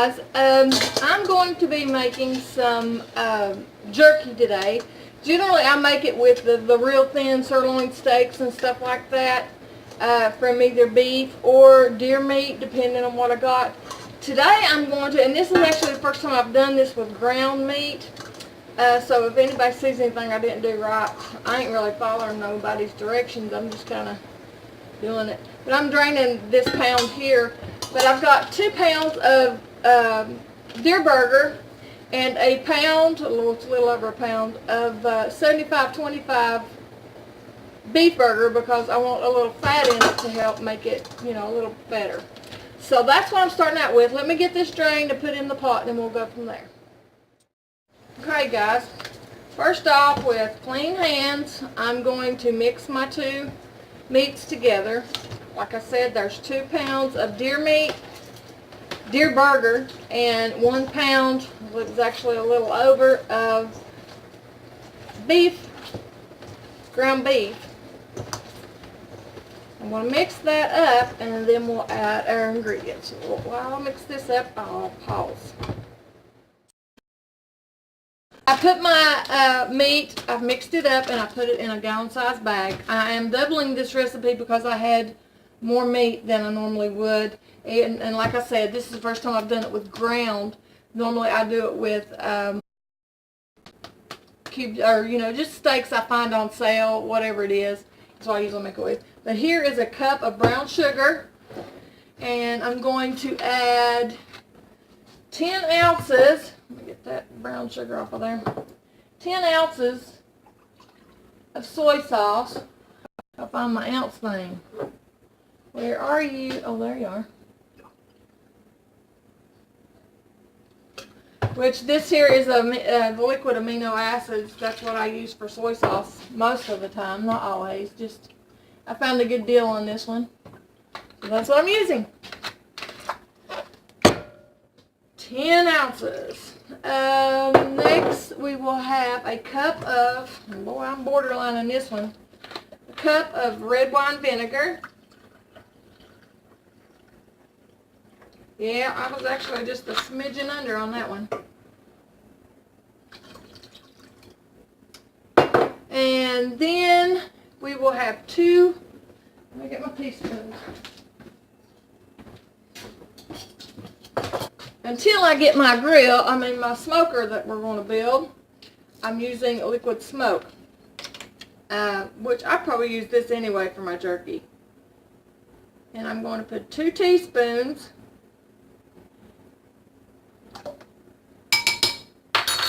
guys, I'm going to be making some jerky today. Generally I make it with the real thin sirloin steaks and stuff like that from either beef or deer meat, depending on what I got. Today I'm going to, and this is actually the first time I've done this with ground meat, so if anybody sees anything I didn't do right, I ain't really following nobody's directions. I'm just kind of doing it. But I'm draining this pound here. But I've got 2 pounds of deer burger and a pound, it's a little over a pound, of 75-25 beef burger because I want a little fat in it to help make it, you know, a little better. So that's what I'm starting out with. Let me get this drained and put in the pot, and then we'll go from there. Okay, guys. First off, with clean hands, I'm going to mix my 2 meats together. Like I said, there's 2 pounds of deer meat, deer burger, and 1 pound, it was actually a little over, of beef, ground beef. I'm going to mix that up, and then we'll add our ingredients. While I mix this up, I'll pause. I put my meat, I've mixed it up, and I put it in a gallon-sized bag. I am doubling this recipe because I had more meat than I normally would. And like I said, this is the first time I've done it with ground. Normally I do it with cubed, or you know, just steaks I find on sale, whatever it is. That's what I usually make it with. But here is a cup of brown sugar, and I'm going to add 10 ounces. Let me get that brown sugar off of there. 10 ounces of soy sauce. I'll find my ounce thing. Where are you? Oh, there you are. Which this here is a liquid amino acids. That's what I use for soy sauce most of the time, not always. Just I found a good deal on this one, so that's what I'm using. 10 ounces. Next, we will have a cup of. Boy, I'm borderline on this one. A cup of red wine vinegar. Yeah, I was actually just a smidgen under on that one. And then we will have 2, let me get my teaspoons. Until I get my grill, my smoker that we're going to build, I'm using liquid smoke. Which I probably use this anyway for my jerky. And I'm going to put 2 teaspoons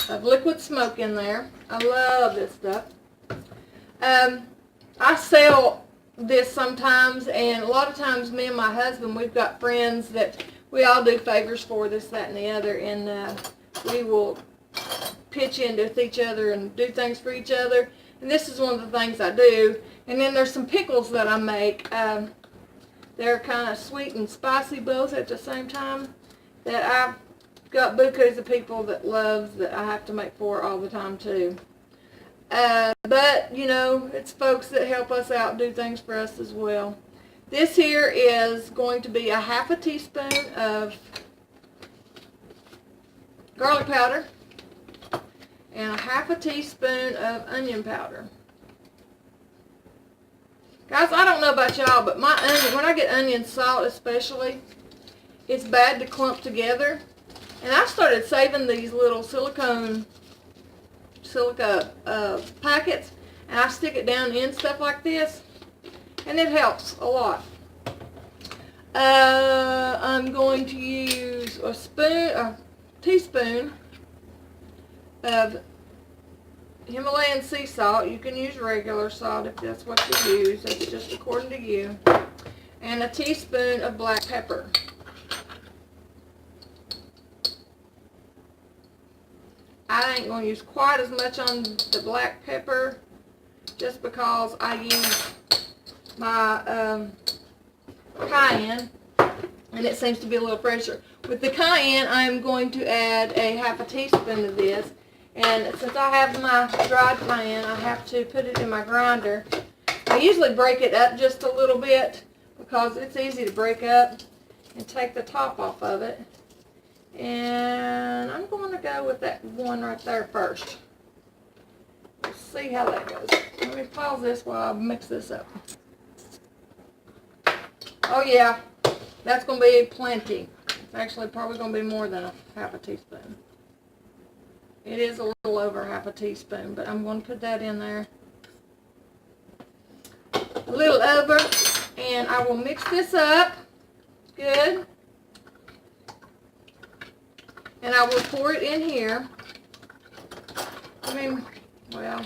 of liquid smoke in there. I love this stuff. I sell this sometimes, and a lot of times me and my husband, we've got friends that we all do favors for, this, that, and the other, and we will pitch in with each other and do things for each other, and this is one of the things I do. And then there's some pickles that I make. They're kind of sweet and spicy both at the same time, that I've got bukus of people that loves that I have to make for all the time too. But you know, it's folks that help us out, do things for us as well. This here is going to be a half a teaspoon of garlic powder and a half a teaspoon of onion powder. Guys, I don't know about y'all, but my onion, when I get onion salt especially, it's bad to clump together. And I started saving these little silica packets, and I stick it down in stuff like this, and it helps a lot. I'm going to use a teaspoon of Himalayan sea salt. You can use regular salt if that's what you use. That's just according to you. And a teaspoon of black pepper. I ain't going to use quite as much on the black pepper just because I use my cayenne, and it seems to be a little fresher. With the cayenne, I'm going to add a half a teaspoon of this, and since I have my dried cayenne, I have to put it in my grinder. I usually break it up just a little bit because it's easy to break up, and take the top off of it. And I'm going to go with that one right there first. Let's see how that goes. Let me pause this while I mix this up. Oh yeah, that's going to be plenty. It's actually probably going to be more than a half a teaspoon. It is a little over half a teaspoon, but I'm going to put that in there. A little over, and I will mix this up. Good. And I will pour it in here. I mean, well,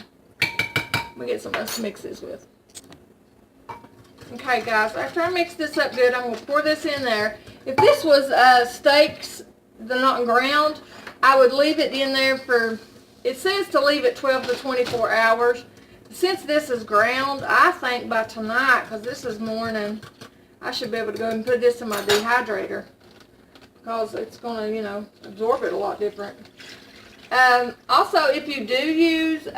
we get some less to mix this with. Okay, guys, after I mix this up good, I'm going to pour this in there. If this was steaks, they're not ground, I would leave it in there for, it says to leave it 12 to 24 hours. Since this is ground, I think by tonight, because this is morning, I should be able to go and put this in my dehydrator. Because it's going to, you know, absorb it a lot different. Also, if you do use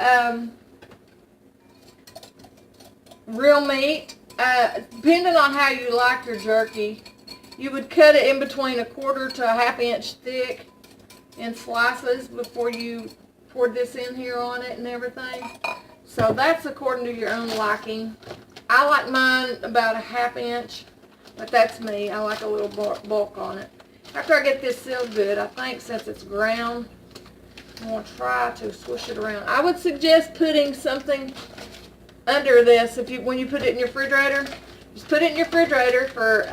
real meat, depending on how you like your jerky, you would cut it in between 1/4 to a 1/2 inch thick in slices before you pour this in here on it and everything. So that's according to your own liking. I like mine about a 1/2 inch, but that's me. I like a little bulk on it. After I get this sealed good, I think since it's ground, I'm going to try to swish it around. I would suggest putting something under this when you put it in your refrigerator. Just put it in your refrigerator for,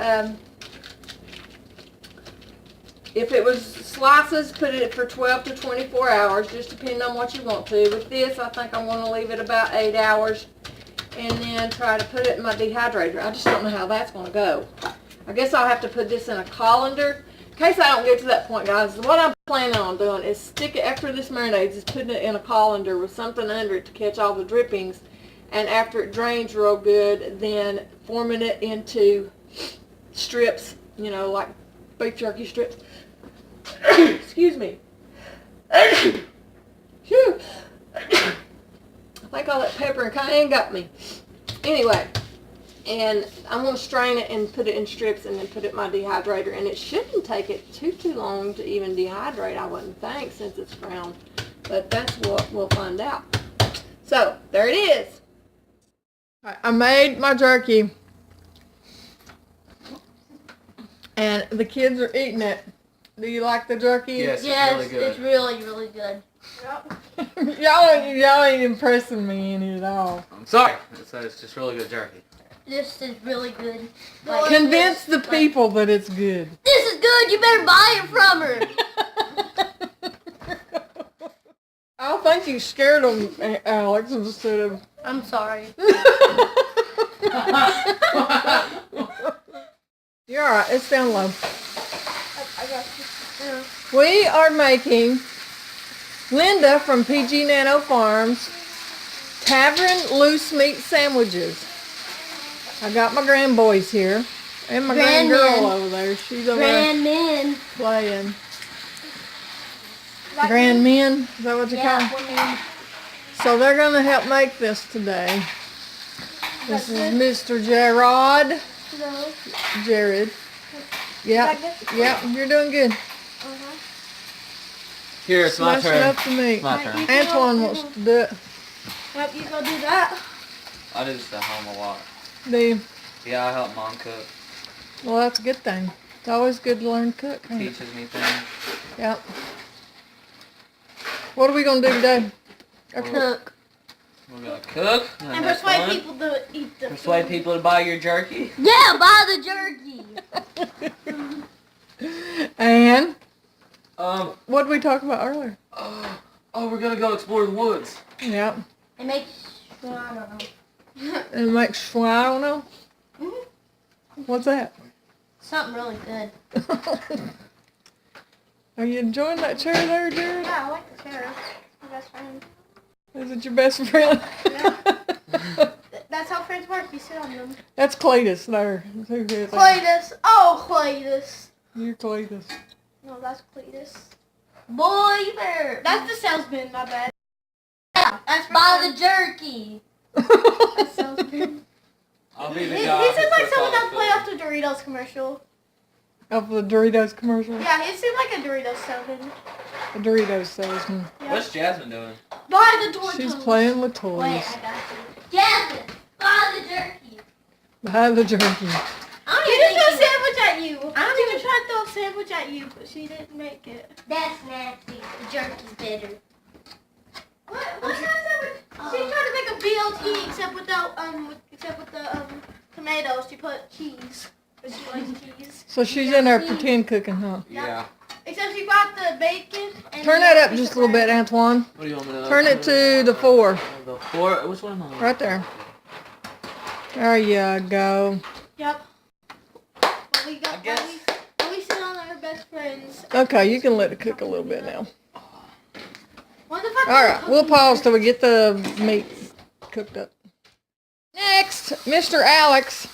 if it was slices, put it for 12 to 24 hours, just depending on what you want to. With this, I think I'm going to leave it about 8 hours and then try to put it in my dehydrator. I just don't know how that's going to go. I guess I'll have to put this in a colander. In case I don't get to that point, guys, what I'm planning on doing is stick it, after this marinades, is putting it in a colander with something under it to catch all the drippings. And after it drains real good, then forming it into strips, you know, like beef jerky strips. Excuse me. Phew. I think all that pepper and cayenne got me. Anyway, and I'm going to strain it and put it in strips and then put it in my dehydrator. And it shouldn't take it too long to even dehydrate, I wouldn't think, since it's ground. But that's what we'll find out. So, there it is. I made my jerky. And the kids are eating it. Do you like the jerky? Yes, Yes, it's really good. it's really, really good. Yep. y'all ain't impressing me any at all. I'm sorry. It's just really good jerky. This is really good. Like, convince the people that it's good. This is good. You better buy it from her. I think you scared them, Alex, instead of... I'm sorry. You're alright. It's down low. I got you. Yeah. We are making Linda from PG Nano Farms Tavern loose meat sandwiches. I got my grandboys here and my grand girl over there. She's over there playing. Grandmen? Is that what you call them? So they're going to help make this today. This is Mr. Gerard. No. Jared. Yep. Yep, you're doing good. Here, it's my turn. Up the meat. My turn. Antoine wants to do it. Yep, you go do that. I do this at home a lot. Do you? Yeah, I help Mom cook. Well, that's a good thing. It's always good to learn to cook. Ain't it? Teaches me things. Yep. What are we going to do today? Cook. We're going to cook. And persuade people to eat the Persuade food. people to buy your jerky. Yeah, buy the jerky. And What did we talk about earlier? we're going to go explore the woods. Yep. It makes, I don't know. And make schwa, I don't know. What's that? Something really good. Are you enjoying that chair there, Jared? Yeah, I like the chair. My best friend. Is it your best friend? Yeah. That's how friends work. You sit on them. That's Cletus there. Who is that? Cletus. Oh, Cletus. You're Cletus. No, that's Cletus. Boy, you better. That's the salesman, my bad. Yeah, that's buy the jerky. That salesman. I'll be the He guy. sounds like someone that play off the Doritos commercial. Of the Doritos commercial? Yeah, it seemed like a Doritos salesman. A Doritos salesman. Yeah. What's Jasmine doing? Buy the Doritos. She's playing with toys. Wait, I got you. Jasmine, buy the jerky. Buy the jerky. I don't even throw a sandwich at you. I don't even try to throw a sandwich at you, but she didn't make it. That's nasty. The jerky's better. What kind of sandwich? She tried to make a BLT except with the tomatoes. She put cheese. Because she likes cheese. So she's in there pretend cooking, huh? Yeah. Except she brought the bacon. And Turn that up just a little bit, Antoine. What do you want me to Turn it to the 4. The 4? Which one am I on? Right there. There you go. Yep. But we got, I guess. but we sit on our best friends. Okay, you can let it cook a little bit now. When the fuck Alright, we'll pause till we get the meat cooked up. Next, Mr. Alex.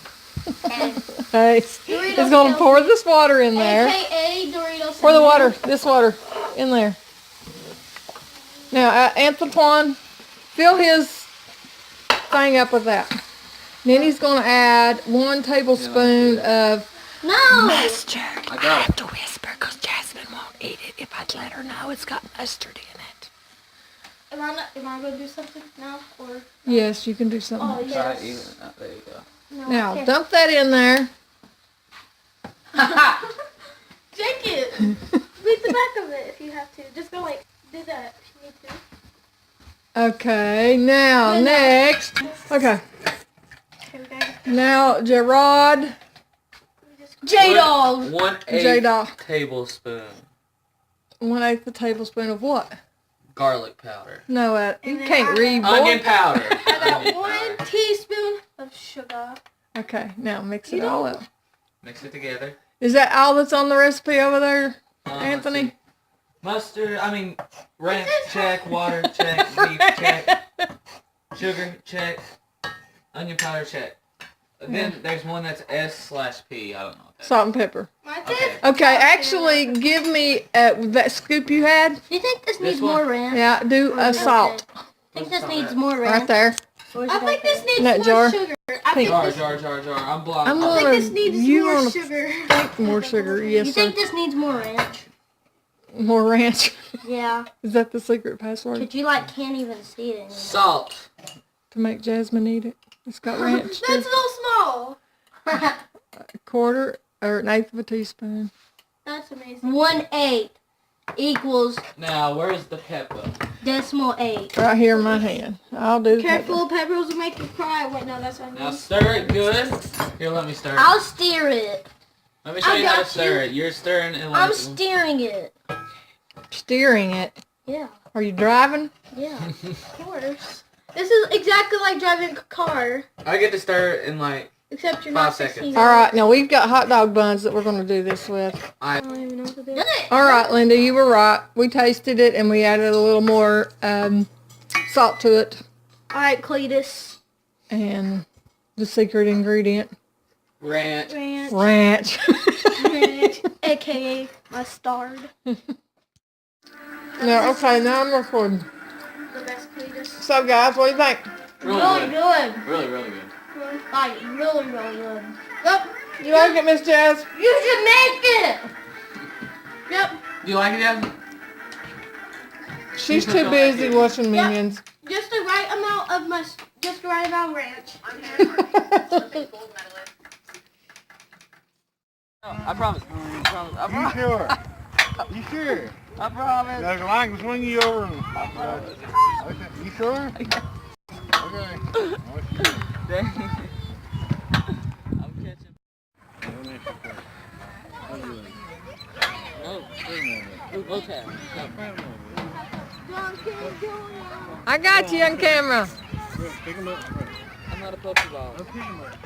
Hey, he's gonna pour this water in there. AKA Doritos. Pour the water, this water, in there. Now, Antoine, fill his thing up with that. Then he's gonna add 1 tablespoon of No! mustard. I got it. To whisper, because Jasmine won't eat it if I let her know it's got mustard in it. Am I gonna do something now or? Yes, you can do Oh something. Try yes. even. There you go. No, Now, okay. dump that in there. Shake it. Beat the back of it if you have to. Just go like do that if you need to. Okay, now, next. Okay, Here we go. now, Gerard. J-Dog. 1/8 J-Dog. tablespoon 1/8 a tablespoon of what? garlic powder. No, you And then can't read, boy. Onion powder. I got Onion 1 powder. teaspoon of sugar. Okay, now mix it all up. Mix it together. Is that all that's on the recipe over there, Let's Anthony? see. Mustard, ranch, This is- check. Water, check. Beef, check. Sugar, check. Onion powder, check. Then there's one that's S/P. I don't know what that is. Salt and pepper. My Okay. tip. Okay, actually, give me that scoop you had. Do you think this This needs one? more ranch? Yeah, do a salt I think this needs more right ranch. there. I think this needs That more jar? sugar. I think Pink. this, Jar. I'm blind. I'm I gonna- think this needs you more wanna- sugar. Think more sugar, yes, You sir. think this needs more ranch? More ranch. Yeah. Is that the secret password? Cause you can't even see it anymore. Salt. To make Jasmine eat it. It's got ranch That's too. a little small. A 1/4 or 1/8 of a teaspoon. That's amazing. 1/8 equals Now, where's the pepper? decimal 8. Right here in my hand. I'll do the pepper. Careful, peppers will make you cry. Wait, no, that's what I Now mean. stir it good. Here, let me stir it. I'll steer it. Let me show I you how to got stir it. You're stirring and I'm steering it. Steering it. Yeah. Are you driving? Yeah. Of course. This is exactly like driving a car, I get to stir it in except you're 5 not seconds. 16. All right, now we've got hot dog buns that we're going to do this with. I don't even know what to do. All right, Linda, you were right. We tasted it and we added a little more salt to it. All right, Cletus. And the secret ingredient, ranch. Ranch. ranch. Ranch. AKA mustard. No, okay, now I'm recording. The best Cletus. So, guys, what do you think? Really good. good. Really, really good. Like, really, really good. Yep. You like it, Miss Jazz? You should make it. Yep. Do you like it, Jasmine? She's too busy watching Yep. Minions. Just the right amount of just the right amount of ranch. I promise. You sure? You sure? I promise. Like, I can swing you over. Okay. You sure? Okay. I'm catching. Oh, okay. I got you on camera. Pick him up. I'm not a puppy ball. Pick him up.